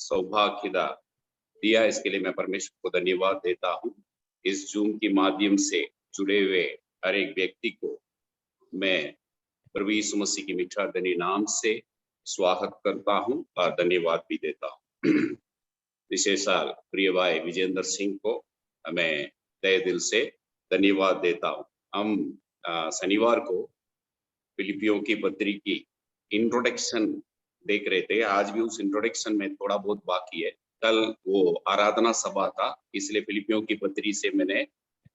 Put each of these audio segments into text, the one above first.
सौभाग्य दिया, इसके लिए मैं परमेश्वर को धन्यवाद देता हूँ। इस जूम के माध्यम से जुड़े हुए हर एक व्यक्ति को मैं प्रभु यीशु मसीह की मीठा धन्य नाम से स्वागत करता हूँ और धन्यवाद भी देता हूँ। विशेषाल प्रिय भाई विजेंद्र सिंह को मैं तहे दिल से धन्यवाद देता हूँ। हम शनिवार को फिलिपियों की पत्री की इंट्रोडक्शन देख रहे थे। आज भी उस इंट्रोडक्शन में थोड़ा बहुत बाकी है। कल वो आराधना सभा था, इसलिए फिलिपियों की पत्री से मैंने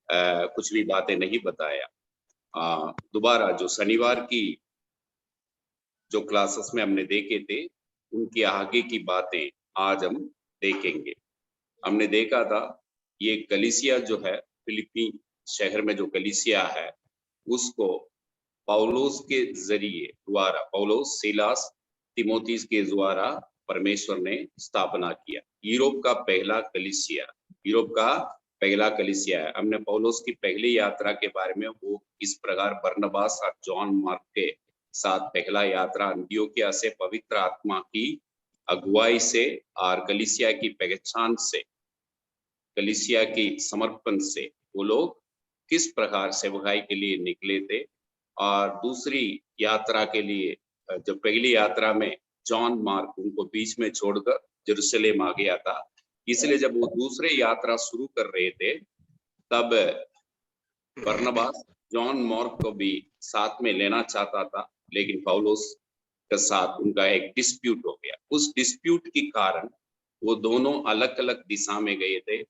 कुछ भी बातें नहीं बताया। दोबारा जो शनिवार की जो क्लासेस में हमने देखे थे, उनकी आगे की बातें आज हम देखेंगे। हमने देखा था ये कलीसिया जो है, फिलिपी शहर में जो कलीसिया है, उसको पौलुस के जरिए द्वारा, पौलुस, सीलास, तिमोथीस के द्वारा परमेश्वर ने स्थापना किया। यूरोप का पहला कलीसिया है। हमने पौलुस की पहली यात्रा के बारे में वो इस प्रकार बरनबास और जॉन मार्क के साथ पहला यात्रा अंत्योकिया से पवित्र आत्मा की अगुवाई से और कलीसिया की पहचान से, कलीसिया की समर्पण से वो लोग किस प्रकार सेवकाई के लिए निकले थे। और दूसरी यात्रा के लिए, जब पहली यात्रा में जॉन मार्क उनको बीच में छोड़कर यरूशलेम आ गया था, इसलिए जब वो दूसरे यात्रा शुरू कर रहे थे तब बरनबास जॉन मार्क को भी साथ में लेना चाहता था, लेकिन पौलुस के साथ उनका एक डिस्प्यूट हो गया। उस डिस्प्यूट के कारण वो दोनों अलग अलग दिशा में गए थे।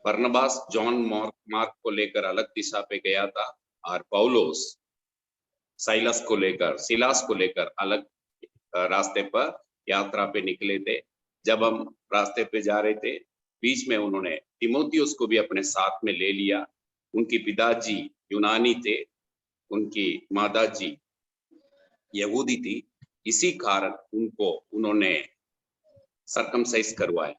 बरनबास जॉन मार्क को लेकर अलग दिशा पे गया था और पौलुस सीलास को लेकर अलग रास्ते पर यात्रा पे निकले थे। जब हम रास्ते पे जा रहे थे, बीच में उन्होंने तिमोथियुस को भी अपने साथ में ले लिया। उनकी पिताजी यूनानी थे, उनकी माताजी यहूदी थी, इसी कारण उनको उन्होंने सर्कमसाइज करवाया।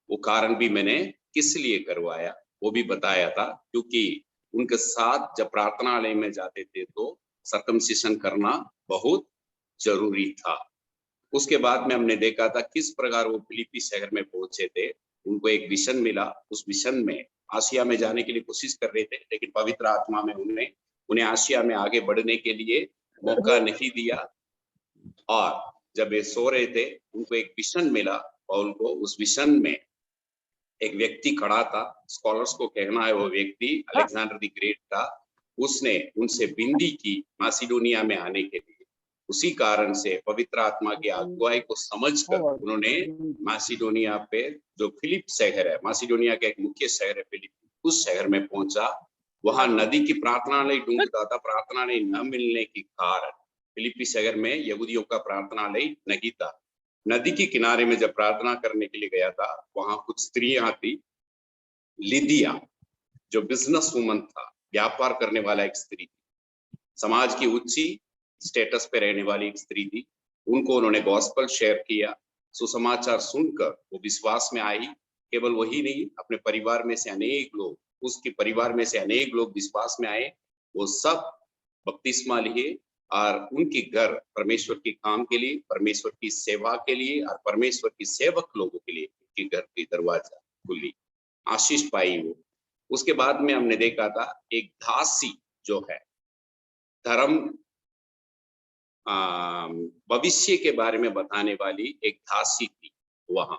वो कारण भी मैंने किस लिए करवाया वो भी बताया था, क्योंकि उनके साथ जब प्रार्थनालय में जाते थे तो सर्कमसिशन करना बहुत जरूरी था। उसके बाद में हमने देखा था किस प्रकार वो फिलिपी शहर में पहुंचे थे। उनको एक विजन मिला, उस विजन में आसिया में जाने के लिए कोशिश कर रहे थे, लेकिन पवित्र आत्मा में उन्हें आसिया में आगे बढ़ने के लिए मौका नहीं दिया। और जब ये सो रहे थे, उनको एक विजन मिला और उनको उस विजन में एक व्यक्ति खड़ा था। स्कॉलर्स को कहना है वो व्यक्ति अलेक्जेंडर द ग्रेट था। उसने उनसे विनती की मासिडोनिया में आने के लिए। उसी कारण से पवित्र आत्मा की अगुवाई को समझकर उन्होंने मासिडोनिया पे, जो फिलिप शहर है, मासिडोनिया का एक मुख्य शहर है फिलिप, उस शहर में पहुंचा। वहां नदी की प्रार्थनालय ढूंढता था, प्रार्थनालय न मिलने के कारण फिलिपी शहर में यहूदियों का प्रार्थनालय नहीं था। नदी के किनारे में जब प्रार्थना करने के लिए गया था, वहां कुछ स्त्रियां थी। लिदिया जो बिजनेस वुमन था, व्यापार करने वाला एक स्त्री थी, समाज की उच्ची स्टेटस पे रहने वाली एक स्त्री थी। उनको उन्होंने गॉस्पेल शेयर किया। सुसमाचार सुनकर वो विश्वास में आई। केवल वही नहीं, अपने परिवार में से अनेक लोग, उसके परिवार में से अनेक लोग विश्वास में आए। वो सब बपतिस्मा लिए और उनके घर परमेश्वर के काम के लिए, परमेश्वर की सेवा के लिए और परमेश्वर की सेवक लोगों के लिए उनके घर की दरवाजा खुली, आशीष पाई वो। उसके बाद में हमने देखा था एक दासी जो है, धर्म भविष्य के बारे में बताने वाली एक दासी थी। वहां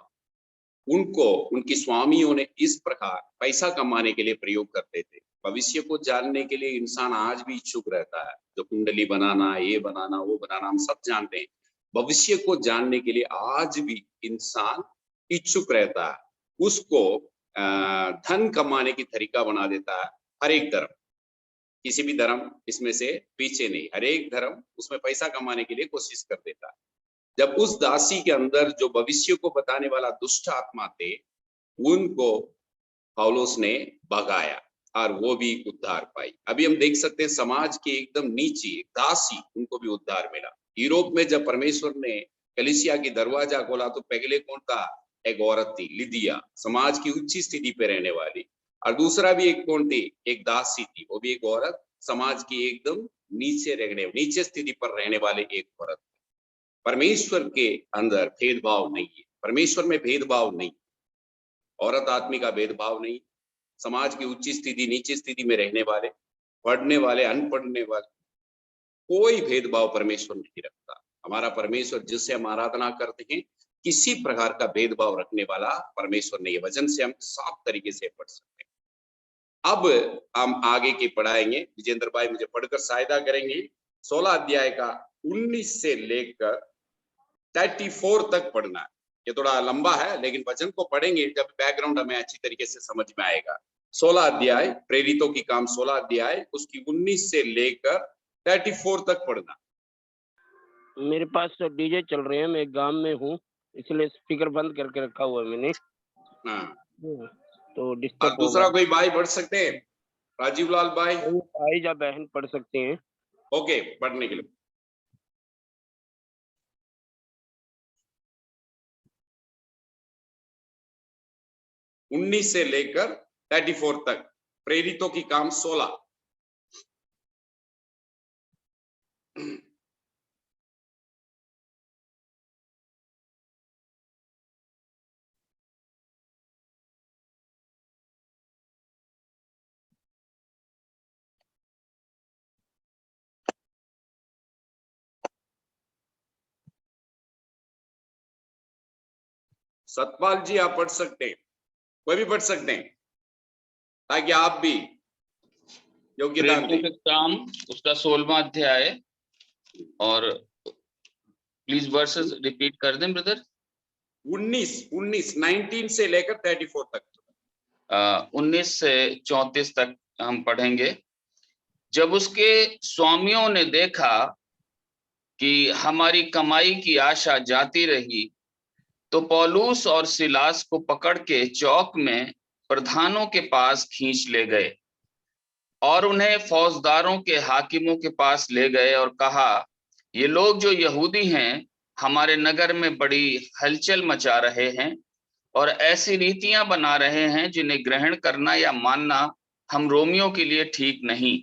उनको उनकी स्वामियों ने इस प्रकार पैसा कमाने के लिए प्रयोग करते थे। भविष्य को जानने के लिए इंसान आज भी इच्छुक रहता है। जो कुंडली बनाना, ये बनाना, वो बनाना, हम सब जानते हैं। भविष्य को जानने के लिए आज भी इंसान इच्छुक रहता है। उसको धन कमाने की तरीका बना देता है हर एक धर्म। किसी भी धर्म इसमें से पीछे नहीं, हर एक धर्म उसमें पैसा कमाने के लिए कोशिश कर देता है। जब उस दासी के अंदर जो भविष्य को बताने वाला दुष्ट आत्मा थे, उनको पौलुस ने भगाया और वो भी उद्धार पाई। अभी हम देख सकते हैं समाज के एकदम नीचे दासी, उनको भी उद्धार मिला। यूरोप में जब परमेश्वर ने कलीसिया की दरवाजा खोला तो पहले कौन था? एक औरत थी, लिदिया, समाज की उच्च स्थिति पे रहने वाली। और दूसरा भी एक कौन थी? एक दासी थी, वो भी एक औरत, समाज की एकदम नीचे स्थिति पर रहने वाले एक औरत। परमेश्वर के अंदर भेदभाव नहीं है। परमेश्वर में भेदभाव नहीं, औरत आदमी का भेदभाव नहीं, समाज की उच्च स्थिति नीची स्थिति में रहने वाले, पढ़ने वाले अनपढ़ने वाले, कोई भेदभाव परमेश्वर नहीं रखता। हमारा परमेश्वर जिससे हम आराधना करते हैं, किसी प्रकार का भेदभाव रखने वाला परमेश्वर नहीं है। वचन से हम साफ तरीके से पढ़ सकते हैं। अब हम आगे की पढ़ाएंगे, विजेंद्र भाई मुझे पढ़कर सहायता करेंगे। 16 अध्याय का 19 से लेकर 34 तक पढ़ना है। ये थोड़ा लंबा है, लेकिन वचन को पढ़ेंगे जब बैकग्राउंड हमें अच्छी तरीके से समझ में आएगा। 16 अध्याय प्रेरितों की काम 16 अध्याय उसकी 19 से लेकर 34 तक पढ़ना। मेरे पास तो डीजे चल रहे हैं, मैं गांव में हूँ, इसलिए स्पीकर बंद करके रखा हुआ है मैंने। हाँ, तो डिस्टर्ब दूसरा कोई भाई पढ़ सकते हैं? राजीव लाल भाई, भाई या बहन पढ़ सकते हैं। ओके, पढ़ने के लिए। उन्नीस से लेकर 34 तक प्रेरितों की काम 16। सतपाल जी आप पढ़ सकते हैं, कोई भी पढ़ सकते हैं, ताकि आप भी योग्यता दें। काम उसका 16वां अध्याय, और प्लीज वर्सेस रिपीट कर दें ब्रदर। 19 से लेकर 34 तक। 19 से 34 तक हम पढ़ेंगे। जब उसके स्वामियों ने देखा कि हमारी कमाई की आशा जाती रही, तो पौलुस और सिलास को पकड़ के चौक में प्रधानों के पास खींच ले गए और उन्हें फौजदारों के हाकिमों के पास ले गए और कहा, ये लोग जो यहूदी हैं हमारे नगर में बड़ी हलचल मचा रहे हैं और ऐसी रीतियां बना रहे हैं जिन्हें ग्रहण करना या मानना हम रोमियों के लिए ठीक नहीं।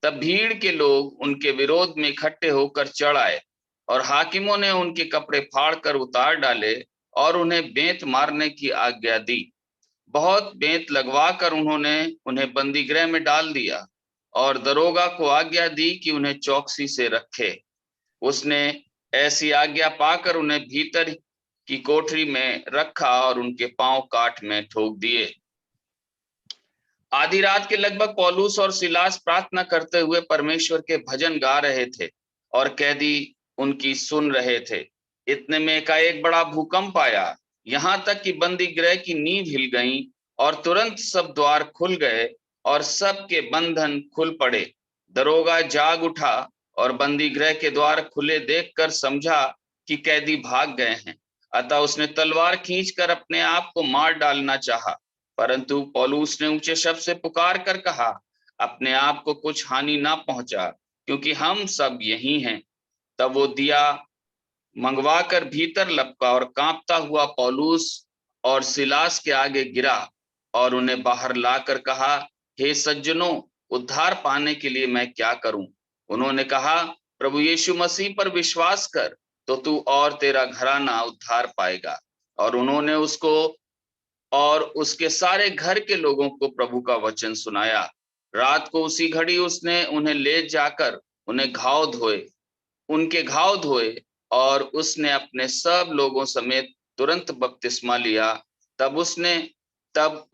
तब भीड़ के लोग उनके विरोध में इकट्ठे होकर चढ़ आए और हाकिमों ने उनके कपड़े फाड़कर उतार डाले और उन्हें बेंत मारने की आज्ञा दी। बहुत बेंत लगवाकर उन्होंने उन्हें बंदीगृह में डाल दिया और दरोगा को आज्ञा दी कि उन्हें चौकसी से रखे। उसने ऐसी आज्ञा पाकर उन्हें भीतर की कोठरी में रखा और उनके पांव काट में ठोक दिए। आधी रात के लगभग पौलुस और सिलास प्रार्थना करते हुए परमेश्वर के भजन गा रहे थे और कैदी उनकी सुन रहे थे। इतने में एकाएक बड़ा भूकंप आया, यहाँ तक कि बंदी गृह की नींव हिल गई और तुरंत सब द्वार खुल गए और सबके बंधन खुल पड़े। दरोगा जाग उठा और बंदी गृह के द्वार खुले देखकर समझा कि कैदी भाग गए हैं। अतः उसने तलवार खींचकर अपने आप को मार डालना चाहा, परंतु पौलुस ने ऊंचे शब्द से पुकार कर कहा, अपने आप को कुछ हानि ना पहुंचा, क्योंकि हम सब यही हैं। तब वो दिया मंगवा कर भीतर लपका और कांपता हुआ पौलुस और सिलास के आगे गिरा और उन्हें बाहर लाकर कहा, हे सज्जनों, उद्धार पाने के लिए मैं क्या करूं? उन्होंने कहा, प्रभु यीशु मसीह पर विश्वास कर तो तू और तेरा घराना उद्धार पाएगा। और उन्होंने उसको और उसके सारे घर के लोगों को प्रभु का वचन सुनाया। रात को उसी घड़ी उसने उन्हें ले जाकर उनके घाव धोए और उसने अपने सब लोगों समेत तुरंत बपतिस्मा लिया। तब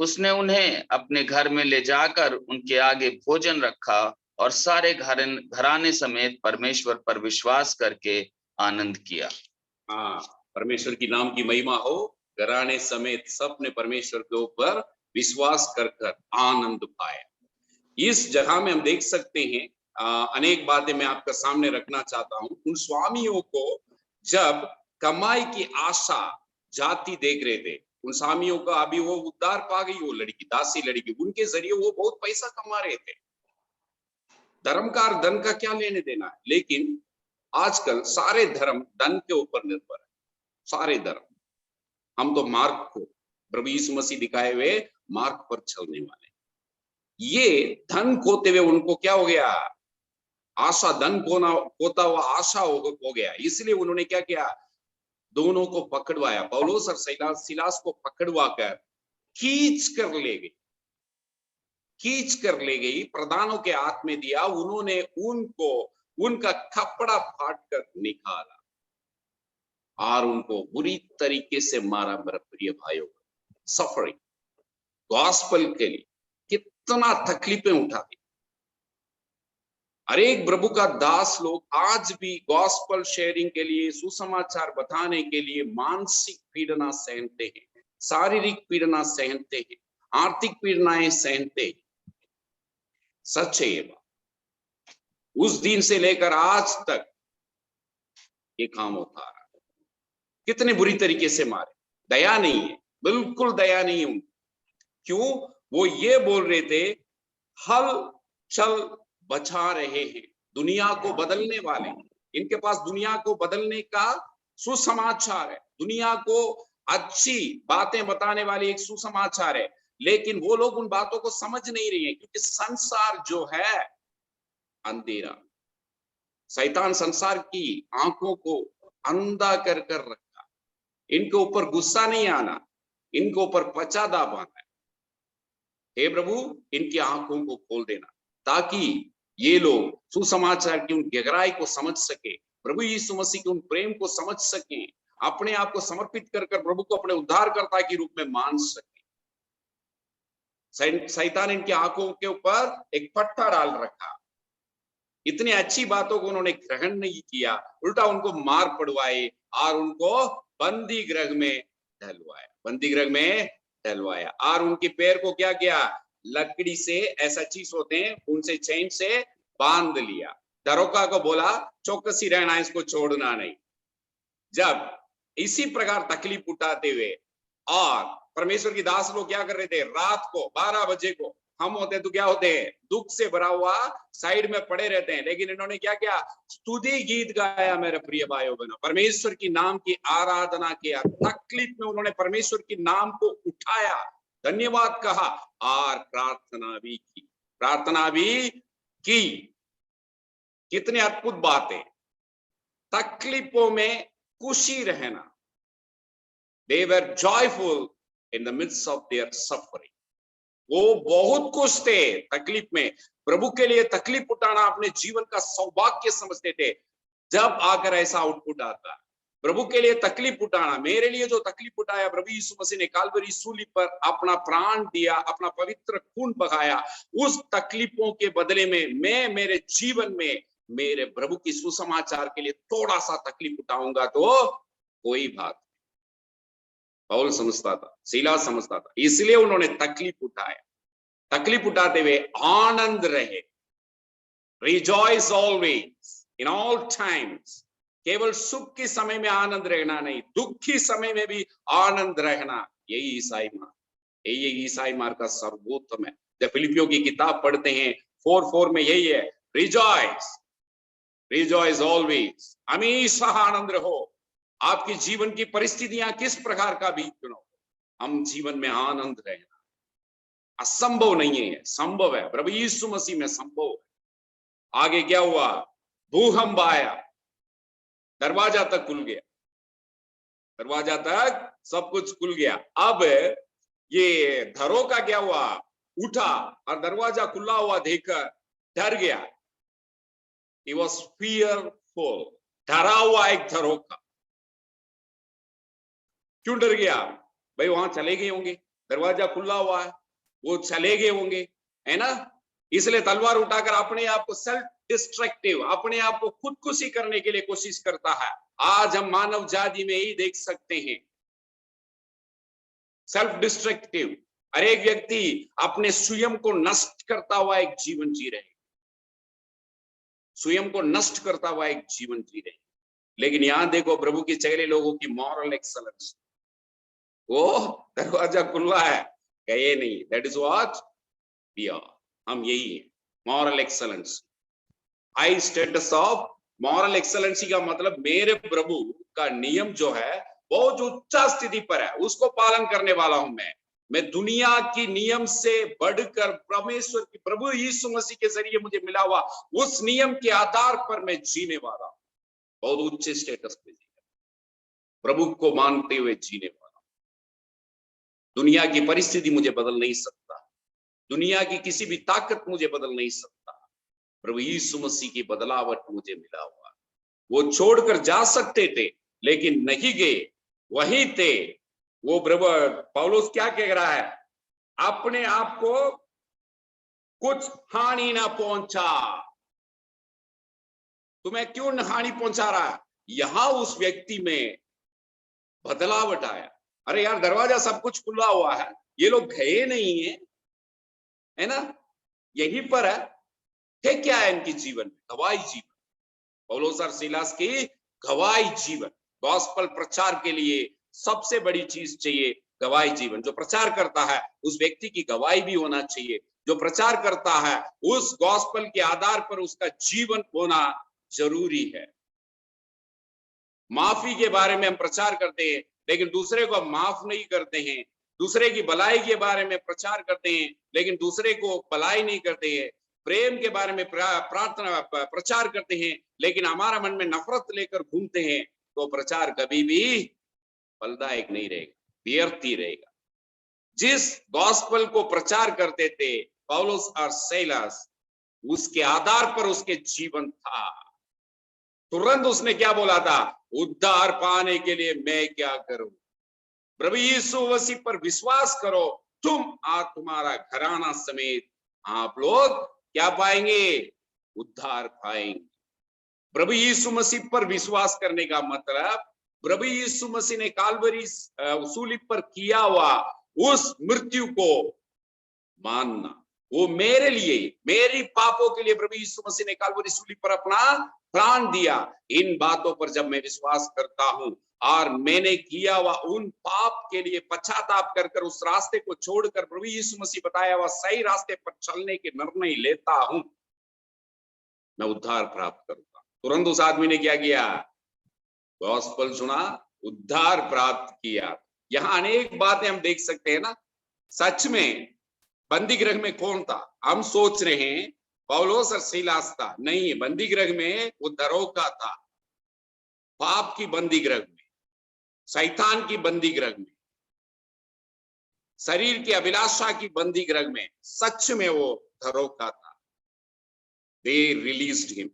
उसने उन्हें अपने घर में ले जाकर उनके आगे भोजन रखा और सारे घराने समेत परमेश्वर पर विश्वास करके आनंद किया। हाँ, परमेश्वर की नाम की महिमा हो। घराने समेत सबने परमेश्वर के ऊपर विश्वास कर आनंद पाया। इस जगह में हम देख सकते हैं अनेक बातें मैं आपका सामने रखना चाहता हूं। उन स्वामियों को जब कमाई की आशा जाती देख रहे थे, उन स्वामियों का अभी वो उद्धार पा गई, वो लड़की, दासी लड़की, उनके जरिए वो बहुत पैसा कमा रहे थे। धर्म का और धन का क्या लेने देना है, लेकिन आजकल सारे धर्म धन के ऊपर निर्भर है। सारे धर्म, हम तो मार्ग को, प्रभु यीशु मसीह दिखाए हुए मार्ग पर चलने वाले। ये धन खोते हुए उनको क्या हो गया? आशा, धन खोता हुआ आशा हो गया। इसलिए उन्होंने क्या किया? दोनों को पकड़वाया, पौलुस और सिलास को पकड़वा कर खींच कर ले गई, प्रधानों के हाथ में दिया। उन्होंने उनको उनका कपड़ा फाड़ कर निकाला और उनको बुरी तरीके से मारा। मेरे प्रिय भाइयों, सफरिंग गॉस्पेल के लिए कितना तकलीफें उठाती। हर एक प्रभु का दास लोग आज भी गॉस्पेल शेयरिंग के लिए, सुसमाचार बताने के लिए मानसिक पीड़ना सहते हैं, शारीरिक पीड़ना सहते हैं, आर्थिक पीड़नाएं सहते हैं। सच है ये बात। उस दिन से लेकर आज तक ये काम होता रहा। कितने बुरी तरीके से मारे, दया नहीं है, बिल्कुल दया नहीं है। क्यों? वो ये बोल रहे थे, हल चल बचा रहे हैं, दुनिया को बदलने वाले। इनके पास दुनिया को बदलने का सुसमाचार है, दुनिया को अच्छी बातें बताने वाली एक सुसमाचार है, लेकिन वो लोग उन बातों को समझ नहीं रहे हैं, क्योंकि संसार जो है अंधेरा। शैतान संसार की आंखों को अंधा कर रखा। इनके ऊपर गुस्सा नहीं आना, इनके ऊपर पश्चाताप आना है। हे प्रभु, इनकी आंखों को खोल देना, ताकि ये लोग सुसमाचार की उन गहराई को समझ सके, प्रभु यीशु मसीह के उन प्रेम को समझ सके, अपने आप को समर्पित कर प्रभु को अपने उद्धारकर्ता के रूप में मान सके। शैतान इनकी आंखों के ऊपर एक पट्टा डाल रखा। इतनी अच्छी बातों को उन्होंने ग्रहण नहीं किया, उल्टा उनको मार पड़वाए और उनको बंदी गृह में ढलवाया। और उनके पैर को क्या किया? लकड़ी से, ऐसा चीज होते हैं, उनसे चैन से बांध लिया। दरोगा को बोला चौकसी रहना, इसको छोड़ना नहीं। जब इसी प्रकार तकलीफ उठाते हुए, और परमेश्वर की दास लोग क्या कर रहे थे? रात को 12 बजे को हम होते तो क्या होते हैं? दुख से भरा हुआ साइड में पड़े रहते हैं। लेकिन इन्होंने क्या किया? स्तुति गीत गाया। मेरे प्रिय भाइयों बहनों, परमेश्वर की नाम की आराधना किया। तकलीफ में उन्होंने परमेश्वर की नाम को उठाया, धन्यवाद कहा और प्रार्थना भी की। कितनी अद्भुत बात है! तकलीफों में खुशी रहना। They were joyful in the midst of their suffering. वो बहुत खुश थे तकलीफ में। प्रभु के लिए तकलीफ उठाना अपने जीवन का सौभाग्य समझते थे। जब आकर ऐसा आउटपुट आता, प्रभु के लिए तकलीफ उठाना, मेरे लिए जो तकलीफ उठाया प्रभु यीशु मसीह ने कालवरी सूली पर अपना प्राण दिया, अपना पवित्र खून बहाया, उस तकलीफों के बदले में मैं मेरे जीवन में मेरे प्रभु की सुसमाचार के लिए थोड़ा सा तकलीफ उठाऊंगा तो कोई बात। पौल समझता था, सीला समझता था, इसलिए उन्होंने तकलीफ उठाया। तकलीफ उठाते हुए आनंद रहे। Rejoice always in all times. केवल सुख के समय में आनंद रहना नहीं, दुखी समय में भी आनंद रहना। यही ईसाई मार्ग का सर्वोत्तम है। जब फिलिपियों की किताब पढ़ते हैं 4:4 में यही है, रिजॉइस ऑलवेज। हमेशा आनंद रहो। आपकी जीवन की परिस्थितियां किस प्रकार का भी क्यों हो, हम जीवन में आनंद रहना असंभव नहीं है, संभव है। प्रभु यीशु मसीह में संभव है। आगे क्या हुआ? भूकंप आया, दरवाजा तक खुल गया, दरवाजा तक सब कुछ खुल गया। अब ये धरों का क्या हुआ? उठा और दरवाजा खुला हुआ देखकर डर गया। He was fearful, डरा हुआ एक धरों का। क्यों डर गया? भाई वहां चले गए होंगे, दरवाजा खुला हुआ है, वो चले गए होंगे, है ना? इसलिए तलवार उठाकर अपने आप को सेल्फ डिस्ट्रक्टिव, अपने आप को खुदकुशी करने के लिए कोशिश करता है। आज हम मानव जाति में ही देख सकते हैं, सेल्फ डिस्ट्रक्टिव। हर एक व्यक्ति अपने स्वयं को नष्ट करता हुआ एक जीवन जी रहे, स्वयं को नष्ट करता हुआ एक जीवन जी रहे। लेकिन यहां देखो, प्रभु के चेहरे लोगों की मॉरल एक्सलेंस, वो दरवाजा खुला है, कहे नहीं, that is what we are. हम यही है, moral excellence. High status of moral excellency का मतलब मेरे प्रभु का नियम जो है बहुत उच्च स्थिति पर है, उसको पालन करने वाला हूं मैं दुनिया की नियम से बढ़कर परमेश्वर की, प्रभु यीशु मसीह के जरिए मुझे मिला हुआ उस नियम के आधार पर मैं जीने वाला हूं। बहुत उच्च स्टेटस पे। प्रभु को मानते हुए जीने वाला। दुनिया की परिस्थिति मुझे बदल नहीं सकता, दुनिया की किसी भी ताकत मुझे बदल नहीं सकता। प्रभु यीशु मसीह की बदलावट मुझे मिला हुआ। वो छोड़कर जा सकते थे लेकिन नहीं गए, वहीं थे। वो प्रभु पौलुस क्या कह रहा है, अपने आप को कुछ हानि ना पहुंचा। तुम्हें क्यों हानि पहुंचा रहा है? यहां उस व्यक्ति में बदलावट आया। अरे यार, दरवाजा सब कुछ खुला हुआ है, ये लोग गए नहीं है ना, यहीं पर है क्या है इनके जीवन में? गवाही जीवन। पौलुस और सीलास की गवाही जीवन। गॉस्पेल प्रचार के लिए सबसे बड़ी चीज चाहिए गवाही जीवन। जो प्रचार करता है उस व्यक्ति की गवाही भी होना चाहिए। जो प्रचार करता है उस गॉस्पेल के आधार पर उसका जीवन होना जरूरी है। माफी के बारे में हम प्रचार करते हैं लेकिन दूसरे को माफ नहीं करते हैं। दूसरे की भलाई के बारे में प्रचार करते हैं लेकिन दूसरे को भलाई नहीं करते हैं। प्रेम के बारे में प्रार्थना प्रचार करते हैं लेकिन हमारा मन में नफरत लेकर घूमते हैं, तो प्रचार कभी भी फलदायक नहीं रहेगा, व्यर्थ ही रहेगा। जिस गॉस्पेल को प्रचार करते थे पौलुस और सीलास, उसके आधार पर उसके जीवन था। तुरंत उसने क्या बोला था, उद्धार पाने के लिए मैं क्या करूं? प्रभु यीशु मसीह पर विश्वास करो, तुम और तुम्हारा घराना समेत आप लोग क्या पाएंगे? उद्धार पाएंगे। प्रभु यीशु मसीह पर विश्वास करने का मतलब प्रभु यीशु मसीह ने काल्वरी सूली पर किया हुआ उस मृत्यु को मानना। वो मेरे लिए, मेरी पापों के लिए प्रभु यीशु मसीह ने काल्वरी सूली पर अपना प्राण दिया। इन बातों पर जब मैं विश्वास करता हूं और मैंने किया हुआ उन पाप के लिए पश्चाताप कर उस रास्ते को छोड़कर प्रभु यीशु मसीह बताया हुआ सही रास्ते पर चलने के निर्णय लेता हूं, मैं उद्धार प्राप्त करूंगा। तुरंत उस आदमी ने क्या किया? गॉस्पेल सुना, उद्धार प्राप्त किया। यहां अनेक बातें हम देख सकते हैं ना। सच में बंदी गृह में कौन था? हम सोच रहे हैं पौलुस और सीलास था, नहीं, बंदी गृह में वो दरोगा था। पाप की बंदी गृह में, शैतान की बंदी गृह में, शरीर की अभिलाषा की बंदी गृह में सच में वो दरोगा था। दे रिलीज्ड हिम।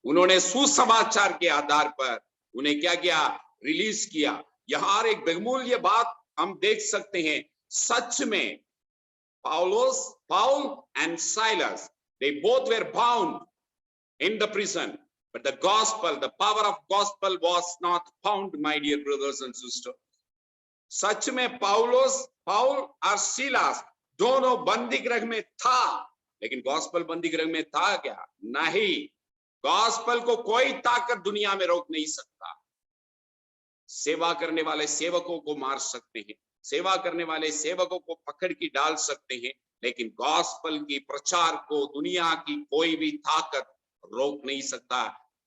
उन्होंने सुसमाचार के आधार पर उन्हें क्या किया? रिलीज किया। यहां एक बहुमूल्य बात हम देख सकते हैं। सच में Paul and Silas, they both were bound in the prison, but the gospel, the power of gospel was not found, my dear brothers and sisters. सच में पाउल और सीलास दोनों बंदी गृह में था, लेकिन गॉस्पेल बंदी गृह में था क्या? नहीं। गॉस्पेल को कोई ताकत दुनिया में रोक नहीं सकता। सेवा करने वाले सेवकों को मार सकते हैं, सेवा करने वाले सेवकों को पकड़ के डाल सकते हैं, लेकिन गॉस्पेल की प्रचार को दुनिया की कोई भी ताकत रोक नहीं सकता।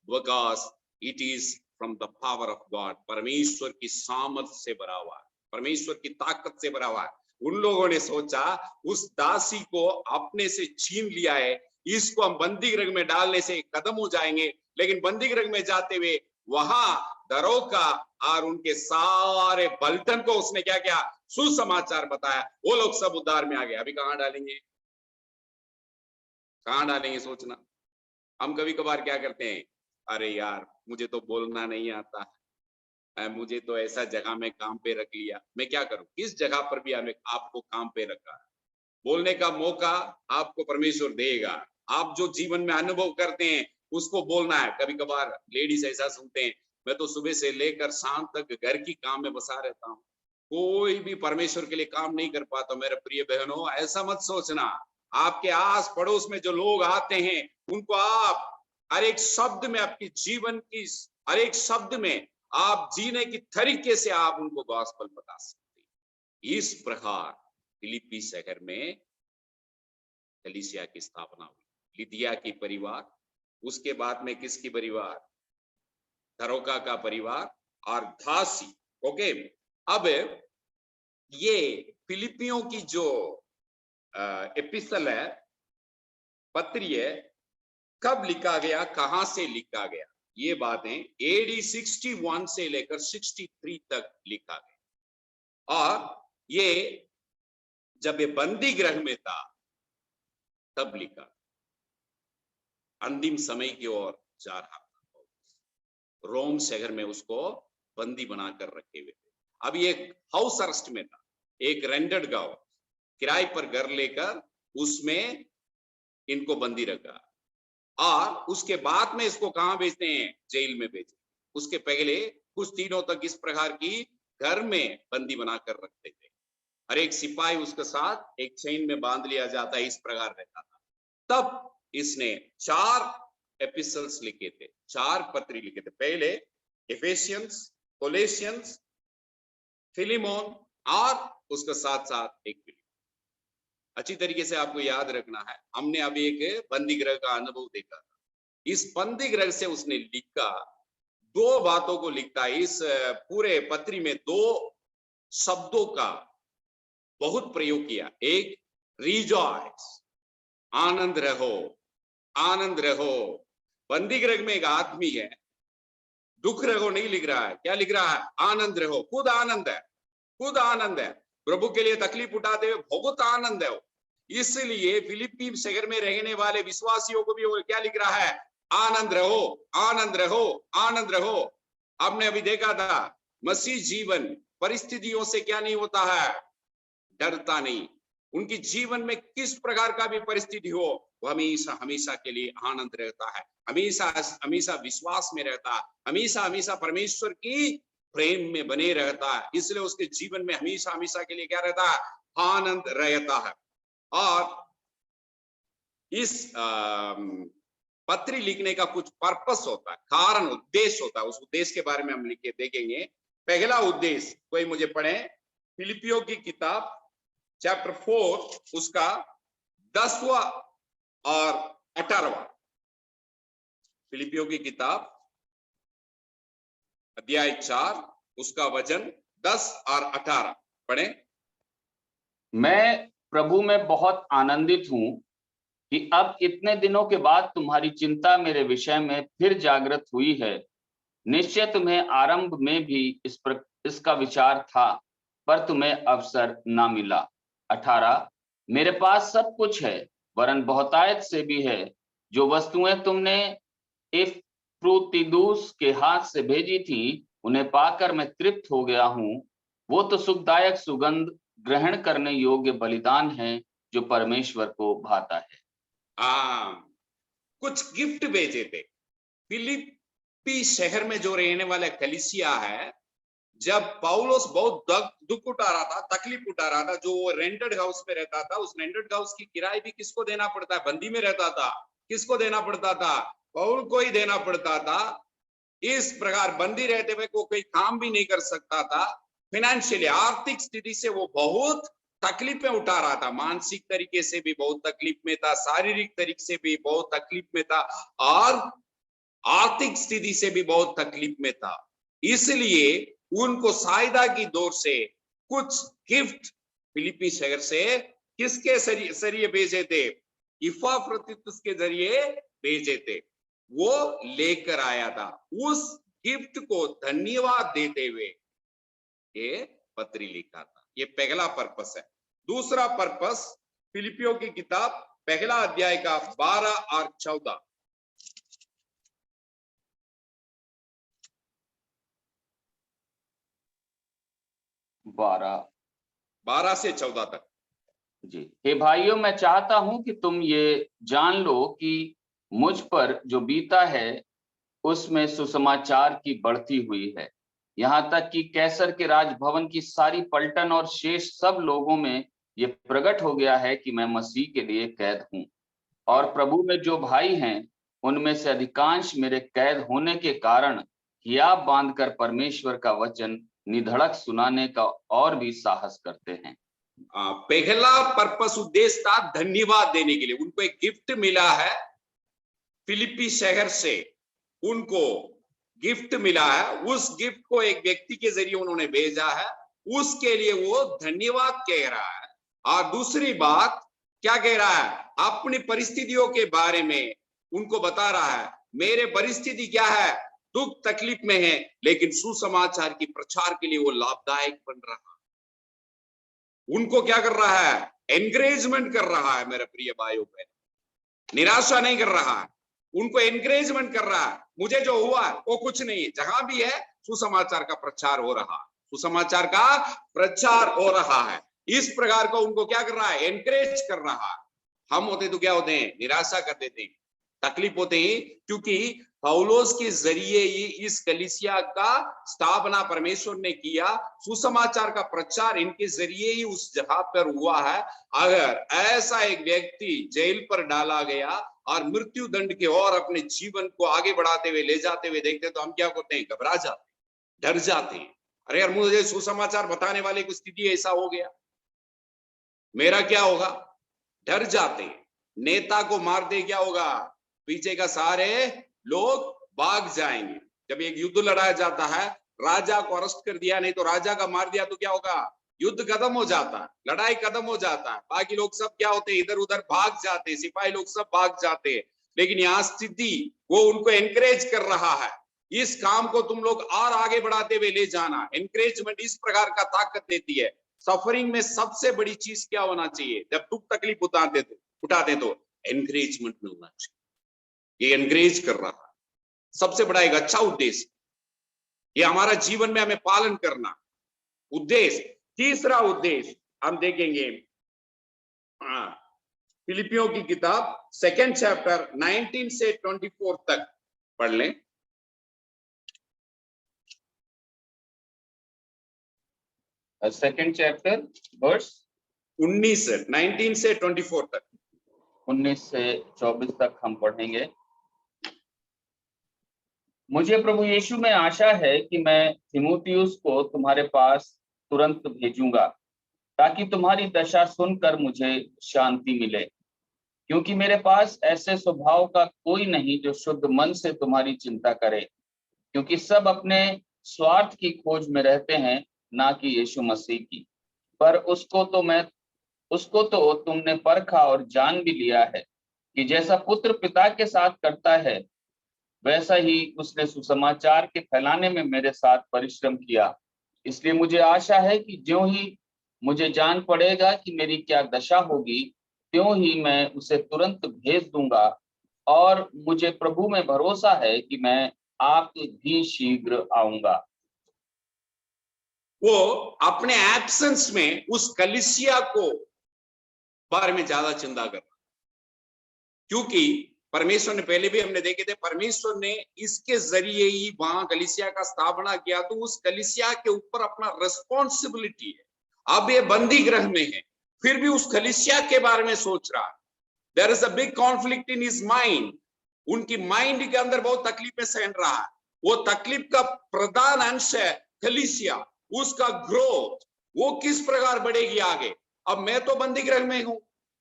Because it is from the power of God. परमेश्वर की सामर्थ से भरा हुआ है, परमेश्वर की ताकत से भरा हुआ है। उन लोगों ने सोचा उस दासी को अपने से छीन लिया है, इसको हम बंदी गृह में डालने से कदम हो जाएंगे। लेकिन बंदी गृह में जाते हुए वहां दरोगा और उनके सारे बल्टन को उसने क्या किया? सुसमाचार बताया। वो लोग सब उद्धार में आ गए। अभी कहां डालेंगे? कहां डालेंगे सोचना। हम कभी कभार क्या करते हैं, अरे यार मुझे तो बोलना नहीं आता, मुझे तो ऐसा जगह में काम पे रख लिया, मैं क्या करूं? किस जगह पर भी हमें आपको काम पे रखा है, बोलने का मौका आपको परमेश्वर देगा। आप जो जीवन में अनुभव करते हैं उसको बोलना है। कभी कभार लेडीज ऐसा सुनते हैं, मैं तो सुबह से लेकर शाम तक घर की काम में बसा रहता हूँ, कोई भी परमेश्वर के लिए काम नहीं कर पाता। मेरे प्रिय बहनों, ऐसा मत सोचना। आपके आस पड़ोस में जो लोग आते हैं उनको आप हर एक शब्द में, आपके जीवन की हर एक शब्द में, आप जीने की तरीके से आप उनको गॉस्पेल बता सकते हैं। इस प्रकार फिलिप्पी शहर में कलीसिया की स्थापना हुई। लिदिया की परिवार, उसके बाद में किसकी परिवार? दरोगा का परिवार और दासी। ओके, अब ये फिलिपियों की जो एपिस्टल है, पत्री है, कब लिखा गया, कहां से लिखा गया? ये बातें AD 61 से लेकर 63 तक लिखा गया। और ये जब ये बंदी गृह में था तब लिखा, अंतिम समय की ओर जा रहा था, रोम शहर में उसको बंदी बनाकर रखे हुए थे। अब ये हाउस अरेस्ट में था, एक रेंटेड गांव, किराए पर घर लेकर उसमें इनको बंदी रखा, और उसके बाद में इसको कहां भेजते हैं? जेल में भेजते। उसके पहले कुछ दिनों तक इस प्रकार की घर में बंदी बनाकर रखते थे। हर एक सिपाही उसके साथ एक चेन में बांध लिया जाता है, इस प्रकार रहता था। तब इसने 4 एपिसल्स लिखे थे, 4 पत्री लिखे थे। पहले एफेसियंस, कोलेशियंस, फिलिमोन और उसके साथ साथ एक फिलिप। अच्छी तरीके से आपको याद रखना है, हमने अभी एक बंदी गृह का अनुभव देखा था। इस बंदी गृह से उसने लिखा, 2 बातों को लिखता है। इस पूरे पत्री में 2 शब्दों का बहुत प्रयोग किया। एक रिजॉइस, आनंद रहो, आनंद रहो। बंदी गृह में एक आदमी है, दुख रहो नहीं लिख रहा है, क्या लिख रहा है? आनंद रहो। खुद आनंद है, खुद आनंद है, प्रभु के लिए तकलीफ उठाते हुए बहुत आनंद है वो। इसलिए फिलिप्पी शहर में रहने वाले विश्वासियों को भी वो क्या लिख रहा है? आनंद रहो, आनंद रहो, आनंद रहो। आपने अभी देखा था, मसीह जीवन परिस्थितियों से क्या नहीं होता है? डरता नहीं। उनकी जीवन में किस प्रकार का भी परिस्थिति हो, वो हमेशा हमेशा के लिए आनंद रहता है, हमेशा हमेशा विश्वास में रहता है, हमेशा हमेशा परमेश्वर की प्रेम में बने रहता है। इसलिए उसके जीवन में हमेशा हमेशा के लिए क्या रहता है? आनंद रहता है। और इस पत्री लिखने का कुछ पर्पस होता है, कारण, उद्देश्य होता है। उस उद्देश्य के बारे में हम लिख के देखेंगे। पहला उद्देश्य, कोई मुझे पढ़े, फिलिपियों की किताब चैप्टर 4 उसका 10वां और 18वां। फिलिपियों की किताब अध्याय 4 उसका वचन 10 और 18 पढ़े। मैं प्रभु में बहुत आनंदित हूं कि अब इतने दिनों के बाद तुम्हारी चिंता मेरे विषय में फिर जागृत हुई है। निश्चय तुम्हें आरंभ में भी इसका विचार था, पर तुम्हें अवसर ना मिला। 18, मेरे पास सब कुछ है, वरन बहुतायत से भी है। जो वस्तुएं तुमने एफ्रुतिदुस के हाथ से भेजी थी, उन्हें पाकर मैं तृप्त हो गया हूं। वो तो सुखदायक सुगंध, ग्रहण करने योग्य बलिदान है, जो परमेश्वर को भाता है। कुछ गिफ्ट भेजे थे फिलिप्पी शहर में जो रहने वाला कलीसिया है। जब पौलुस बहुत दुख उठा रहा था, तकलीफ उठा रहा था, जो रेंटेड हाउस पे रहता था, उस रेंटेड हाउस की किराए भी किसको देना पड़ता है? बंदी में रहता था, किसको देना पड़ता था? पौल को ही देना पड़ता था। इस प्रकार बंदी रहते हुए कोई काम भी नहीं कर सकता था। फाइनेंशियली, आर्थिक स्थिति से वो बहुत तकलीफ में उठा रहा था। मानसिक तरीके से भी बहुत तकलीफ में था, शारीरिक तरीके से भी बहुत तकलीफ में था, और आर्थिक स्थिति से भी बहुत तकलीफ में था। इसलिए उनको सहायता की दौर से कुछ गिफ्ट फिलिप्पी शहर से किसके जरिए भेजे थे? इपाफ्रोदितुस के जरिए भेजे थे। वो लेकर आया था। उस गिफ्ट को धन्यवाद देते हुए ये पत्री लिखा था। ये पहला पर्पस है। दूसरा पर्पस, फिलिपियों की किताब पहला अध्याय का 12 और 14। 12 से 14 तक जी। हे भाइयों, मैं चाहता हूं कि तुम ये जान लो कि मुझ पर जो बीता है उसमें सुसमाचार की बढ़ती हुई है। यहाँ तक कि कैसर के राजभवन की सारी पलटन और शेष सब लोगों में ये प्रकट हो गया है कि मैं मसीह के लिए कैद हूं। और प्रभु में जो भाई हैं उनमें से अधिकांश मेरे कैद होने के कारण हियाब बांधकर परमेश्वर का वचन निधड़क सुनाने का और भी साहस करते हैं। पहला पर्पस, उद्देश्य था धन्यवाद देने के लिए। उनको एक गिफ्ट मिला है फिलिप्पी शहर से, उनको गिफ्ट मिला है। उस गिफ्ट को एक व्यक्ति के जरिए उन्होंने भेजा है, उसके लिए वो धन्यवाद कह रहा है। और दूसरी बात क्या कह रहा है? अपनी परिस्थितियों के बारे में उनको बता रहा है। मेरे परिस्थिति क्या है, दुख तकलीफ में है, लेकिन सुसमाचार की प्रचार के लिए वो लाभदायक बन रहा है। उनको क्या कर रहा है, एनकरेजमेंट कर रहा है। मेरे प्रिय भाइयों बहन, निराशा नहीं कर रहा है, उनको एनकरेजमेंट कर रहा है। मुझे जो हुआ वो कुछ नहीं है, जहां भी है सुसमाचार का प्रचार हो रहा है, सुसमाचार का प्रचार हो रहा है। इस प्रकार को उनको क्या कर रहा है, एनकरेज कर रहा है। हम होते तो क्या होते हैं, निराशा कर देते हैं, तकलीफ होते हैं, क्योंकि पौलुस के जरिए ही इस कलीसिया का स्थापना परमेश्वर ने किया, सुसमाचार का प्रचार इनके जरिए ही उस जगह पर हुआ है। अगर ऐसा एक व्यक्ति जेल पर डाला गया और मृत्यु दंड की ओर अपने जीवन को आगे बढ़ाते हुए ले जाते हुए देखते तो हम क्या करते हैं, घबरा जाते, डर जाते हैं। अरे यार, मुझे सुसमाचार बताने वाले की स्थिति ऐसा हो गया, मेरा क्या होगा, डर जाते। नेता को मार दे क्या होगा, पीछे का सारे लोग भाग जाएंगे। जब एक युद्ध लड़ाया जाता है, राजा को अरेस्ट कर दिया, नहीं तो राजा का मार दिया तो क्या होगा, युद्ध खत्म हो जाता है, लड़ाई खत्म हो जाता है। बाकी लोग सब क्या होते हैं, इधर उधर भाग जाते हैं, सिपाही लोग सब भाग जाते हैं। लेकिन यहाँ स्थिति वो उनको एनकरेज कर रहा है, इस काम को तुम लोग और आगे बढ़ाते हुए ले जाना। एनकरेजमेंट इस प्रकार का ताकत देती है। सफरिंग में सबसे बड़ी चीज क्या होना चाहिए, जब दुख तकलीफ उठाते तो एनकरेजमेंट मिलना चाहिए। ये एनकरेज कर रहा है, सबसे बड़ा एक अच्छा उद्देश्य, ये हमारा जीवन में हमें पालन करना उद्देश्य। तीसरा उद्देश्य हम देखेंगे, फिलिपियों की किताब 2 चैप्टर 19 से 24 तक पढ़ लें। सेकंड चैप्टर वर्स 19 से 24 तक, 19 से 24 तक हम पढ़ेंगे। मुझे प्रभु यीशु में आशा है कि मैं तीमुथियुस को तुम्हारे पास तुरंत भेजूंगा, ताकि तुम्हारी दशा सुनकर मुझे शांति मिले, क्योंकि मेरे पास ऐसे स्वभाव का कोई नहीं जो शुद्ध मन से तुम्हारी चिंता करे, क्योंकि सब अपने स्वार्थ की खोज में रहते हैं, ना कि यीशु मसीह की। पर उसको तो तुमने परखा और जान भी लिया है कि जैसा पुत्र पिता के साथ करता है, वैसा ही उसने सुसमाचार के फैलाने में मेरे साथ परिश्रम किया। इसलिए मुझे आशा है कि ज्यों ही मुझे जान पड़ेगा कि मेरी क्या दशा होगी, त्यों ही मैं उसे तुरंत भेज दूंगा। और मुझे प्रभु में भरोसा है कि मैं आप भी शीघ्र आऊंगा। वो अपने एब्सेंस में उस कलीसिया को बारे में ज्यादा चिंता कर रहा, क्योंकि परमेश्वर ने, पहले भी हमने देखे थे, परमेश्वर ने इसके जरिए ही वहां कलीसिया का स्थापना किया, तो उस कलीसिया के ऊपर अपना रिस्पॉन्सिबिलिटी है। अब ये बंदी गृह में है, फिर भी उस कलीसिया के बारे में सोच रहा है। There is a big conflict in his mind, उनकी माइंड के अंदर बहुत तकलीफ में सहन रहा है। वो तकलीफ का प्रधान अंश है कलीसिया, उसका ग्रोथ, वो किस प्रकार बढ़ेगी आगे। अब मैं तो बंदी गृह में हूं,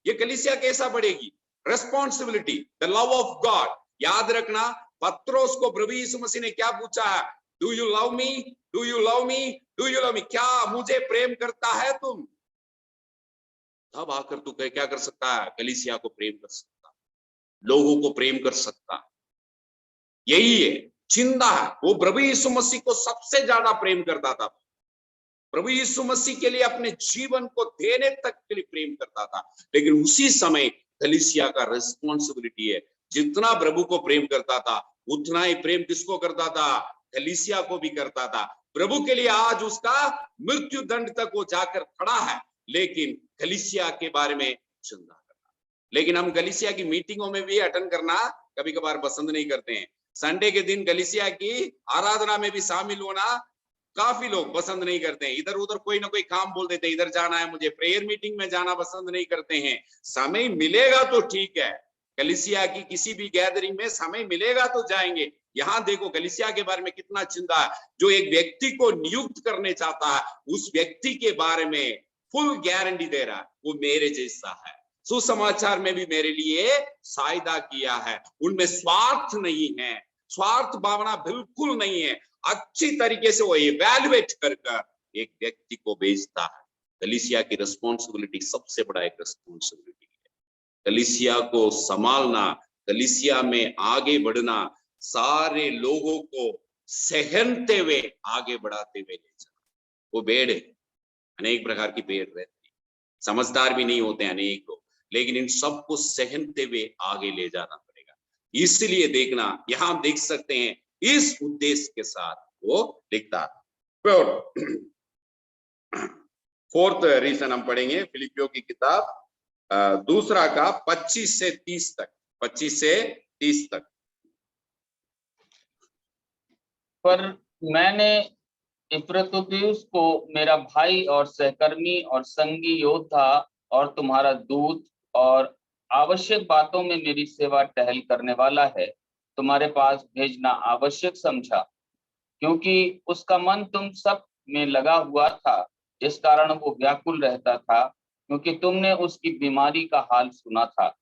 ये कलीसिया कैसा बढ़ेगी, responsibility, the love of God. याद रखना, पत्रोस को प्रभु यीशु मसीह ने क्या पूछा है, do you love me, do you love me, do you love me, क्या मुझे प्रेम करता है तुम। तब आकर तू क्या कर सकता है, कलीसिया को प्रेम कर सकता, लोगों को प्रेम कर सकता। यही है चिंता है। वो प्रभु यीशु मसीह को सबसे ज्यादा प्रेम करता था, प्रभु यीशु मसीह के लिए अपने जीवन को देने तक के लिए प्रेम करता था। लेकिन उसी समय कलीसिया का रिस्पॉन्सिबिलिटी है, जितना प्रभु को प्रेम करता था उतना ही प्रेम किसको करता था, कलीसिया को भी करता था। प्रभु के लिए आज उसका मृत्यु दंड तक वो जाकर खड़ा है, लेकिन कलीसिया के बारे में चिंता करना। लेकिन हम कलीसिया की मीटिंगों में भी अटेंड करना कभी कभार पसंद नहीं करते हैं। संडे के दिन कलीसिया की आराधना में भी शामिल होना काफी लोग पसंद नहीं करते हैं। इधर उधर कोई ना कोई काम बोल देते हैं, इधर जाना है मुझे, प्रेयर मीटिंग में जाना पसंद नहीं करते हैं। समय मिलेगा तो ठीक है, कलीसिया की किसी भी गैदरिंग में समय मिलेगा तो जाएंगे। यहाँ देखो कलीसिया के बारे में कितना चिंता है। जो एक व्यक्ति को नियुक्त करने चाहता है, उस व्यक्ति के बारे में फुल गारंटी दे रहा है, वो मेरे जैसा है, सुसमाचार में भी मेरे लिए साइदा किया है, उनमें स्वार्थ नहीं है, स्वार्थ भावना बिल्कुल नहीं है। अच्छी तरीके से वो इवैल्यूएट कर एक व्यक्ति को भेजता है। कलीसिया की रिस्पॉन्सिबिलिटी सबसे बड़ा एक रिस्पॉन्सिबिलिटी है, कलीसिया को संभालना, कलीसिया में आगे बढ़ना, सारे लोगों को सहनते हुए आगे बढ़ाते हुए ले जाना। वो भेड़ है, अनेक प्रकार की भेड़ रहती है, समझदार भी नहीं होते अनेक लोग, लेकिन इन सबको सहनते हुए आगे ले जाना पड़ेगा। इसलिए देखना, यहां देख सकते हैं इस उद्देश्य के साथ वो लिखता था। फोर्थ रीजन हम पढ़ेंगे फिलिपियों की किताब दूसरा का 25 से 30 तक, 25 से 30 तक। पर मैंने इपफ्रुदीतुस को मेरा भाई और सहकर्मी और संगी योद्धा और तुम्हारा दूत और आवश्यक बातों में मेरी सेवा टहल करने वाला है तुम्हारे पास भेजना आवश्यक समझा, क्योंकि उसका मन तुम सब में लगा हुआ था, इस कारण वो व्याकुल रहता था, क्योंकि तुमने उसकी बीमारी का हाल सुना था।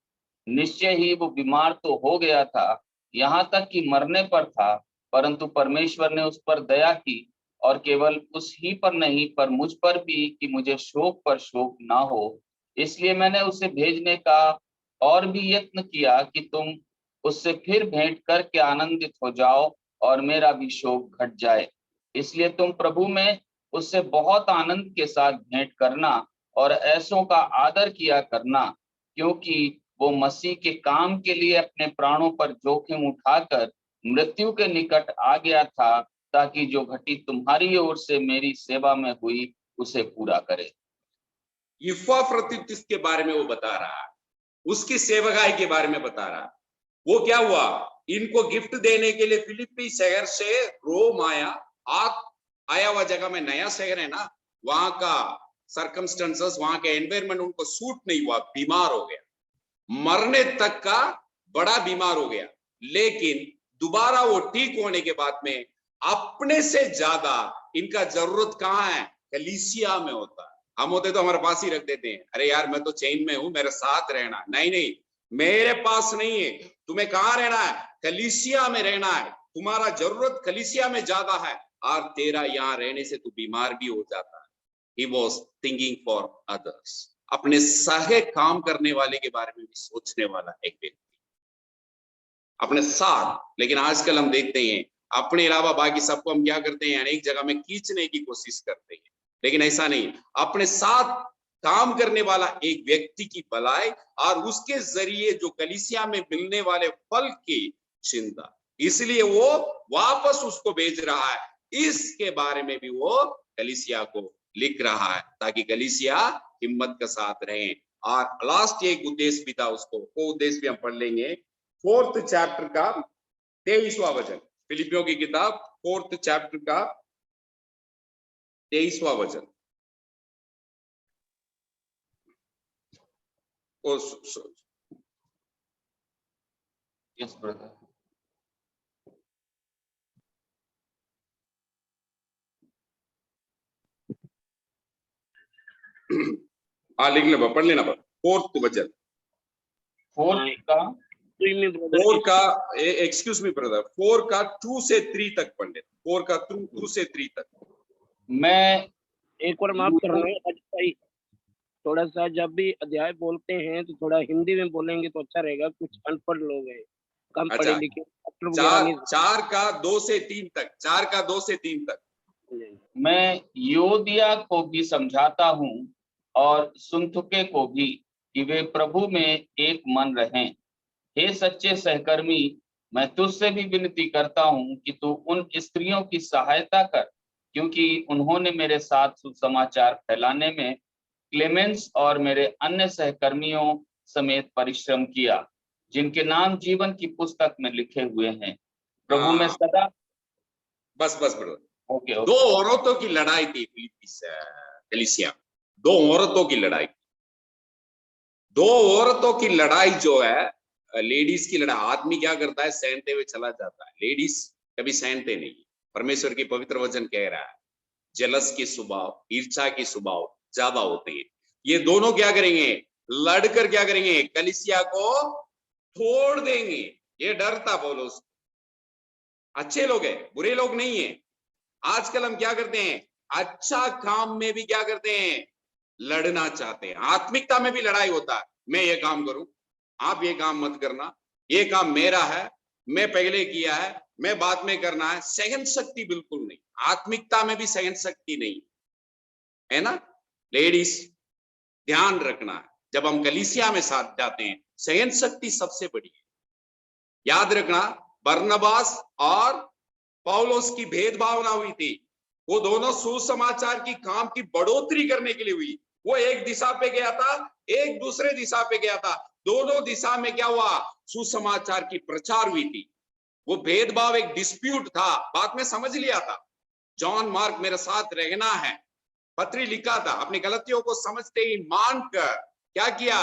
निश्चय ही वो बीमार तो हो गया था, यहाँ तक कि मरने पर था, परंतु परमेश्वर ने उस पर दया की, और केवल उस ही पर नहीं पर मुझ पर भी, कि मुझे शोक पर शोक ना हो। इसलिए मैंने उसे भेजने का और भी यत्न किया कि तुम उससे फिर भेंट करके आनंदित हो जाओ और मेरा भी शोक घट जाए। इसलिए तुम प्रभु में उससे बहुत आनंद के साथ भेंट करना और ऐसों का आदर किया करना, क्योंकि वो मसीह के काम के लिए अपने प्राणों पर जोखिम उठाकर मृत्यु के निकट आ गया था, ताकि जो घटी तुम्हारी ओर से मेरी सेवा में हुई उसे पूरा करे। इपफ्रुदीतुस के बारे में वो बता रहा है, उसकी सेवकाई के बारे में बता रहा है। वो क्या हुआ, इनको गिफ्ट देने के लिए फिलिप्पी शहर से रोम आया हुआ जगह में, नया शहर है ना, वहां का सर्कमस्टेंसेस, वहां का एनवायरनमेंट उनको सूट नहीं हुआ, बीमार हो गया, मरने तक का बड़ा बीमार हो गया। लेकिन दोबारा वो ठीक होने के बाद में अपने से ज्यादा इनका जरूरत कहाँ है, कलीसिया में होता है। हम होते तो हमारे पास ही रख देते हैं, अरे यार मैं तो चैन में हूं, मेरे साथ रहना। नहीं नहीं, मेरे पास नहीं है, तुम्हें कहाँ रहना है, कलीसिया में रहना है। तुम्हारा जरूरत कलीसिया में ज्यादा है, और तेरा यहाँ रहने से तू बीमार भी हो जाता है। He was thinking for others, अपने सहे काम करने वाले के बारे में भी सोचने वाला एक व्यक्ति अपने साथ। लेकिन आजकल हम देखते हैं अपने अलावा बाकी सबको हम क्या करते हैं, अनेक जगह में खींचने की कोशिश करते हैं, लेकिन ऐसा नहीं, अपने साथ काम करने वाला एक व्यक्ति की भलाई और उसके जरिए जो कलीसिया में मिलने वाले फल की चिंता, इसलिए वो वापस उसको भेज रहा है। इसके बारे में भी वो कलीसिया को लिख रहा है, ताकि कलीसिया हिम्मत के साथ रहे। और लास्ट एक उद्देश्य भी था उसको, वो उद्देश्य भी हम पढ़ लेंगे। 4th चैप्टर का 23वां वचन, फिलिपियों की किताब 4th चैप्टर का 23वां वचन। Yes brother. हाँ लिख लेना, पढ़ लेना, 4th वचन, 4 का 4 का एक्सक्यूज मी ब्रदर, 4 का 2 से 3 तक पढ़ लेना, 4 का 2 से 3 तक। मैं एक बार माफ करना भाई, थोड़ा सा जब भी अध्याय बोलते हैं तो थोड़ा हिंदी में बोलेंगे तो अच्छा रहेगा, कुछ अनपढ़ लोग हैं, कम पढ़े लिखे। 4 का 2 से 3 तक, 4 का 2 से 3 तक। मैं योदिया को भी समझाता हूँ और सुन्तुके को भी, कि वे प्रभु में एक मन रहें। हे सच्चे सहकर्मी, मैं तुझसे भी विनती करता हूँ कि तू उन स्त्रियों की सहायता कर, क्योंकि उन्होंने मेरे साथ सुसमाचार फैलाने में क्लेमेंस और मेरे अन्य सहकर्मियों समेत परिश्रम किया, जिनके नाम जीवन की पुस्तक में लिखे हुए हैं। प्रभु में सदा। बस ब्रदर, ओके। दो औरतों की लड़ाई थी कलीसिया, 2 औरतों की लड़ाई। 2 औरतों की लड़ाई जो है, लेडीज की लड़ाई। आदमी क्या करता है, सहनते हुए चला जाता है, लेडीज कभी सहनते नहीं। परमेश्वर की पवित्र वचन कह रहा है, जलस की स्वभाव, ईर्ष्या की स्वभाव ज्यादा होते हैं। ये दोनों क्या करेंगे, लड़कर क्या करेंगे, कलीसिया को तोड़ देंगे। ये डर था पौलुस। अच्छे लोग हैं, बुरे लोग नहीं है। आजकल हम क्या करते हैं, अच्छा काम में भी क्या करते हैं, लड़ना चाहते हैं। आत्मिकता में भी लड़ाई होता है, मैं ये काम करूं, आप ये काम मत करना, ये काम मेरा है, मैं पहले किया है, मैं बाद में करना है, सहन शक्ति बिल्कुल नहीं, आत्मिकता में भी सहन शक्ति नहीं है ना। लेडीज ध्यान रखना है, जब हम कलीसिया में साथ जाते हैं, सहन शक्ति सबसे बड़ी है। याद रखना, बरनबास और पौलुस की भेदभावना हुई थी, वो दोनों सुसमाचार की काम की बढ़ोतरी करने के लिए हुई। वो एक दिशा पे गया था, एक दूसरे दिशा पे गया था, दोनों दिशा में क्या हुआ, सुसमाचार की प्रचार हुई थी। वो भेदभाव एक डिस्प्यूट था, बाद में समझ लिया था। जॉन मार्क मेरे साथ रहना है, पत्री लिखा था, अपनी गलतियों को समझते ही मानकर क्या किया,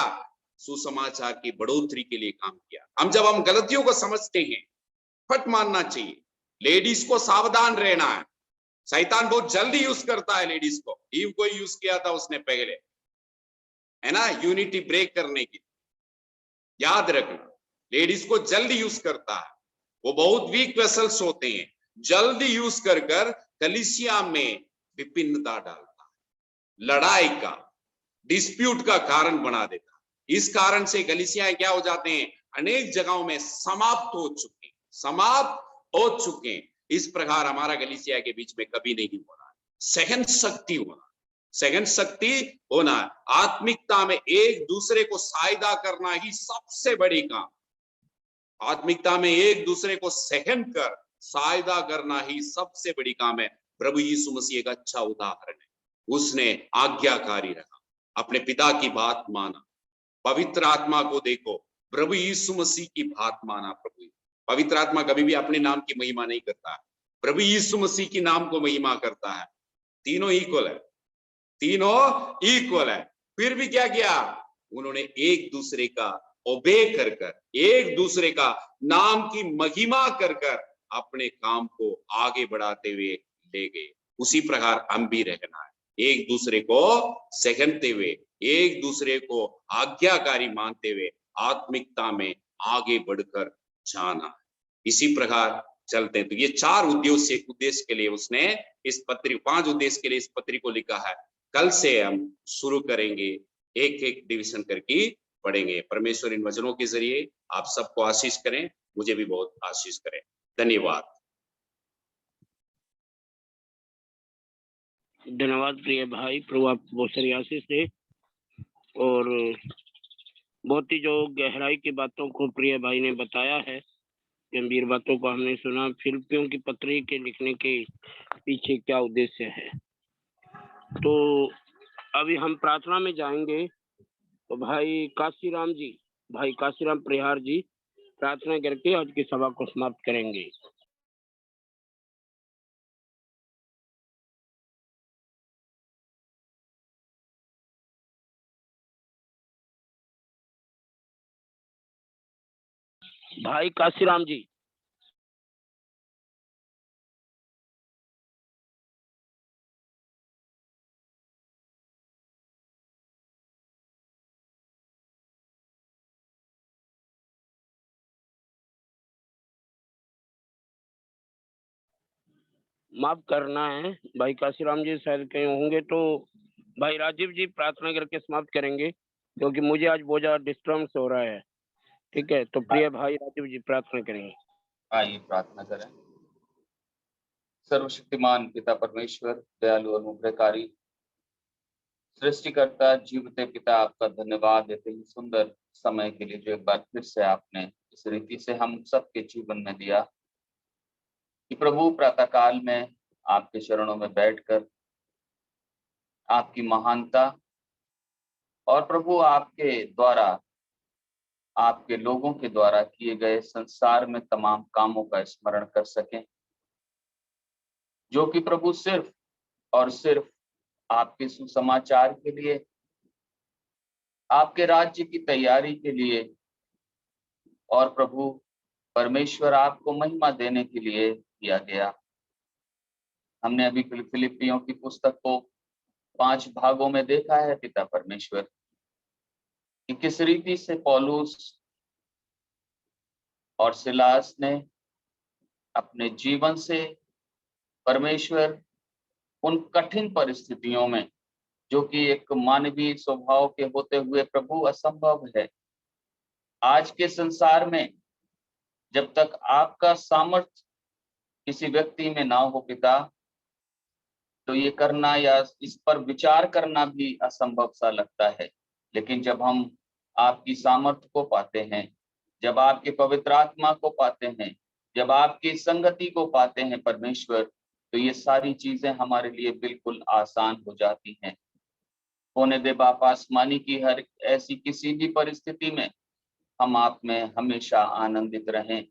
सुसमाचार की बढ़ोतरी के लिए काम किया। हम गलतियों को समझते हैं, फट मानना चाहिए। लेडीज को सावधान रहना है, शैतान बहुत जल्दी यूज करता है लेडीज को। ईव को यूज किया था उसने पहले, है ना, यूनिटी ब्रेक करने की। याद रखना, लेडीज को जल्दी यूज करता है, वो बहुत वीक वेसल्स होते हैं, जल्दी यूज कर कलीसिया में विभिन्नता डालता है, लड़ाई का, डिस्प्यूट का कारण बना देता है। इस कारण से कलीसिया क्या हो जाते हैं, अनेक जगहों में समाप्त हो चुके हैं। इस प्रकार हमारा कलीसिया के बीच में कभी नहीं होना। सहन शक्ति होना, आत्मिकता में एक दूसरे को सहायता करना ही सबसे बड़ी काम। आत्मिकता में एक दूसरे को सहन कर सहायता करना ही सबसे बड़ी काम है। प्रभु यीशु मसीह एक अच्छा उदाहरण है, उसने आज्ञाकारी रहा, अपने पिता की बात माना, पवित्र आत्मा को देखो, प्रभु यीशु मसीह की बात माना। प्रभु पवित्र आत्मा कभी भी अपने नाम की महिमा नहीं करता है, प्रभु यीशु मसीह की नाम को महिमा करता है। तीनों इक्वल है। फिर भी क्या किया, उन्होंने एक दूसरे का ओबे कर एक दूसरे का नाम की महिमा कर अपने काम को आगे बढ़ाते हुए ले गए। उसी प्रकार हम भी रहना है, एक दूसरे को सहनते हुए, एक दूसरे को आज्ञाकारी मानते हुए आत्मिकता में आगे बढ़कर जाना। इसी प्रकार चलते हैं। तो ये 4 उद्देश्य के लिए उसने इस पत्री, 5 उद्देश्य के लिए इस पत्री को लिखा है। कल से हम शुरू करेंगे, एक डिवीजन करके पढ़ेंगे। परमेश्वर इन वचनों के जरिए आप सबको आशीष करें, मुझे भी बहुत आशीष करें। धन्यवाद। धन्यवाद प्रिय भाई, प्रभु आपको बहुत सारी आशीष दे। और बहुत ही जो गहराई की बातों को प्रिय भाई ने बताया है, गंभीर बातों को हमने सुना। फिलिपियों की पत्री के लिखने के पीछे क्या उद्देश्य है। तो अभी हम प्रार्थना में जाएंगे। तो भाई काशीराम प्रहार जी प्रार्थना करके आज की सभा को समाप्त करेंगे। भाई काशीराम जी। माफ करना है, भाई काशीराम जी शायद कहीं होंगे, तो भाई राजीव जी प्रार्थना करके समाप्त करेंगे, क्योंकि मुझे आज बहुत ज्यादा डिस्टर्बेंस हो रहा है। ठीक है, तो प्रिय भाई राजीव जी प्रार्थना करेंगे। आइए प्रार्थना करें। सर्वशक्तिमान पिता परमेश्वर, दयालु अनुग्रहकारी सृष्टिकर्ता, जीवते पिता, आपका धन्यवाद देते हैं सुंदर समय के लिए जो एक बार फिर से आपने इस रीति से हम सबके जीवन में दिया कि प्रभु प्रातःकाल में आपके चरणों में बैठकर आपकी महानता और प्रभु आपके द्वारा, आपके लोगों के द्वारा किए गए संसार में तमाम कामों का स्मरण कर सकें, जो कि प्रभु सिर्फ और सिर्फ आपके सुसमाचार के लिए, आपके राज्य की तैयारी के लिए और प्रभु परमेश्वर आपको महिमा देने के लिए किया गया। हमने अभी फिलिपियों की पुस्तक को 5 भागों में देखा है पिता परमेश्वर, कि किस रीति से पौलुस और सिलास ने अपने जीवन से परमेश्वर उन कठिन परिस्थितियों में, जो कि एक मानवीय स्वभाव के होते हुए प्रभु असंभव है, आज के संसार में जब तक आपका सामर्थ किसी व्यक्ति में ना हो पिता, तो ये करना या इस पर विचार करना भी असंभव सा लगता है। लेकिन जब हम आपकी सामर्थ्य को पाते हैं, जब आपके पवित्र आत्मा को पाते हैं, जब आपकी संगति को पाते हैं परमेश्वर, तो ये सारी चीजें हमारे लिए बिल्कुल आसान हो जाती हैं। होने दे बाप आसमानी की हर ऐसी किसी भी परिस्थिति में हम आप में हमेशा आनंदित रहें,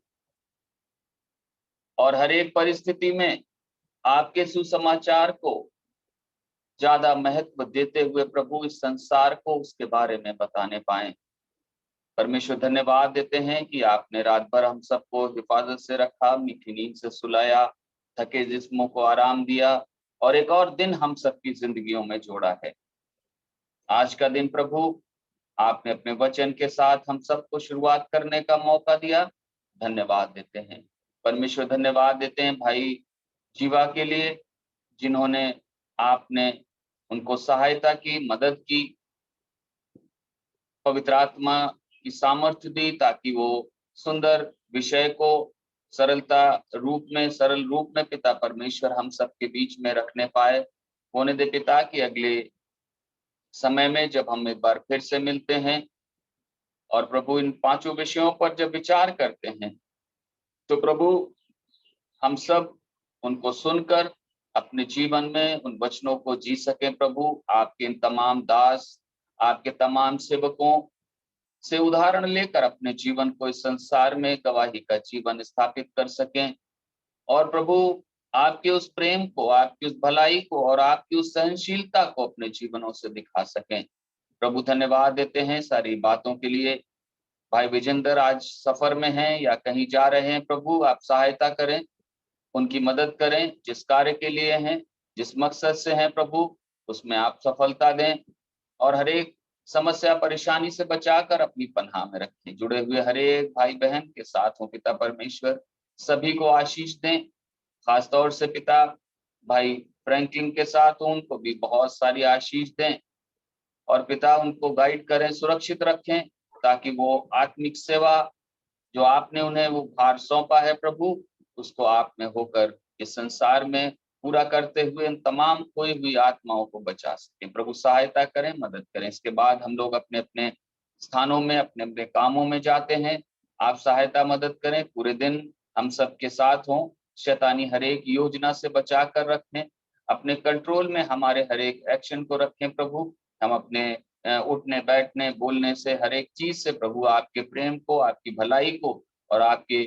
और हर एक परिस्थिति में आपके सुसमाचार को ज्यादा महत्व देते हुए प्रभु इस संसार को उसके बारे में बताने पाए। परमेश्वर धन्यवाद देते हैं कि आपने रात भर हम सबको हिफाजत से रखा, मीठी नींद से सुलाया, थके जिस्मों को आराम दिया, और एक और दिन हम सबकी जिंदगियों में जोड़ा है। आज का दिन प्रभु आपने अपने वचन के साथ हम सबको शुरुआत करने का मौका दिया, धन्यवाद देते हैं। परमेश्वर धन्यवाद देते हैं भाई जीवा के लिए, जिन्होंने आपने उनको सहायता की, मदद की, पवित्र आत्मा की सामर्थ्य दी ताकि वो सुंदर विषय को सरल रूप में पिता परमेश्वर हम सबके बीच में रखने पाए। होने दे पिता कि अगले समय में जब हम एक बार फिर से मिलते हैं और प्रभु इन 5 विषयों पर जब विचार करते हैं, तो प्रभु हम सब उनको सुनकर अपने जीवन में उन वचनों को जी सकें। प्रभु आपके इन तमाम दास, आपके तमाम सेवकों से उदाहरण लेकर अपने जीवन को इस संसार में गवाही का जीवन स्थापित कर सकें, और प्रभु आपके उस प्रेम को, आपकी उस भलाई को और आपकी उस सहनशीलता को अपने जीवनों से दिखा सकें। प्रभु धन्यवाद देते हैं सारी बातों के लिए। भाई विजेंद्र आज सफर में हैं या कहीं जा रहे हैं, प्रभु आप सहायता करें, उनकी मदद करें, जिस कार्य के लिए हैं, जिस मकसद से हैं प्रभु, उसमें आप सफलता दें, और हर एक समस्या परेशानी से बचाकर अपनी पनाह में रखें। जुड़े हुए हर एक भाई बहन के साथ हो पिता परमेश्वर, सभी को आशीष दें। खासतौर से पिता भाई फ्रैंकलिन के साथ हो, उनको भी बहुत सारी आशीष दें, और पिता उनको गाइड करें, सुरक्षित रखें, ताकि वो आत्मिक सेवा जो आपने उन्हें वो भार सौंपा है प्रभु, उसको आप में होकर इस संसार में पूरा करते हुए इन तमाम खोई हुई आत्माओं को बचा सके। प्रभु सहायता करें, मदद करें। इसके बाद हम लोग अपने अपने स्थानों में, अपने अपने कामों में जाते हैं। आप सहायता मदद करें, पूरे दिन हम सबके साथ हों, शैतानी हर एक योजना से बचा कर रखें, अपने कंट्रोल में हमारे हर एक एक्शन को रखें प्रभु। हम अपने उठने बैठने बोलने से हर एक चीज से प्रभु आपके प्रेम को, आपकी भलाई को और आपके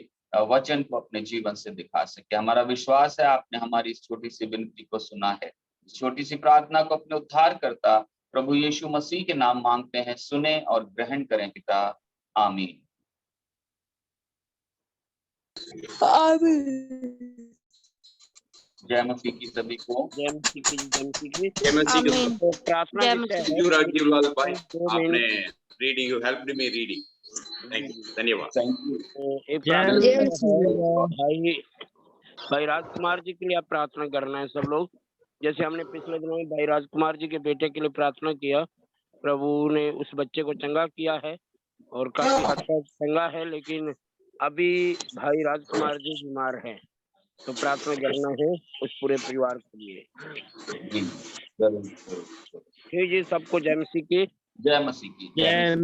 वचन को अपने जीवन से दिखा सके। हमारा विश्वास है आपने हमारी इस छोटी सी विनती को सुना है। इस छोटी सी प्रार्थना को अपने उद्धार करता प्रभु यीशु मसीह के नाम मांगते हैं, सुने और ग्रहण करें पिता, आमीन। जय मसीह की सभी को। जय मसीह की, जय मसीह की। जय मसीह की। आमीन। तो प्रार्थना जय विषय मसीह है, You राजीवलाल भाई, 2 आपने मिनट। Reading, you helped me reading, thank you, धन्यवाद। Thank you. तो एक जय प्रार्थना मसीह। है भाई राजकुमार जी के लिए आप प्रार्थना करना है सब लोग। जैसे हमने पिछले दिनों में भाई राजकुमार जी के बेटे के लिए प्रार्थना किया, प्रभु ने उस बच्चे को चंगा किया है और काफी हद तक चंगा है, लेकिन अभी भाई राजकुमार जी बीमार हैं, तो प्रार्थना करना है उस पूरे परिवार के लिए। ठीक जी, सबको जय मसीह की। जय मसीह की। जय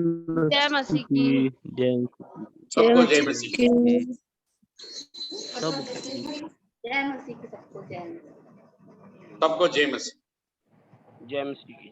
मसीह की। जय सबको जय मसीह की। जय मसीह की सबको जय। सबको जय मसीह। जय मसीह की।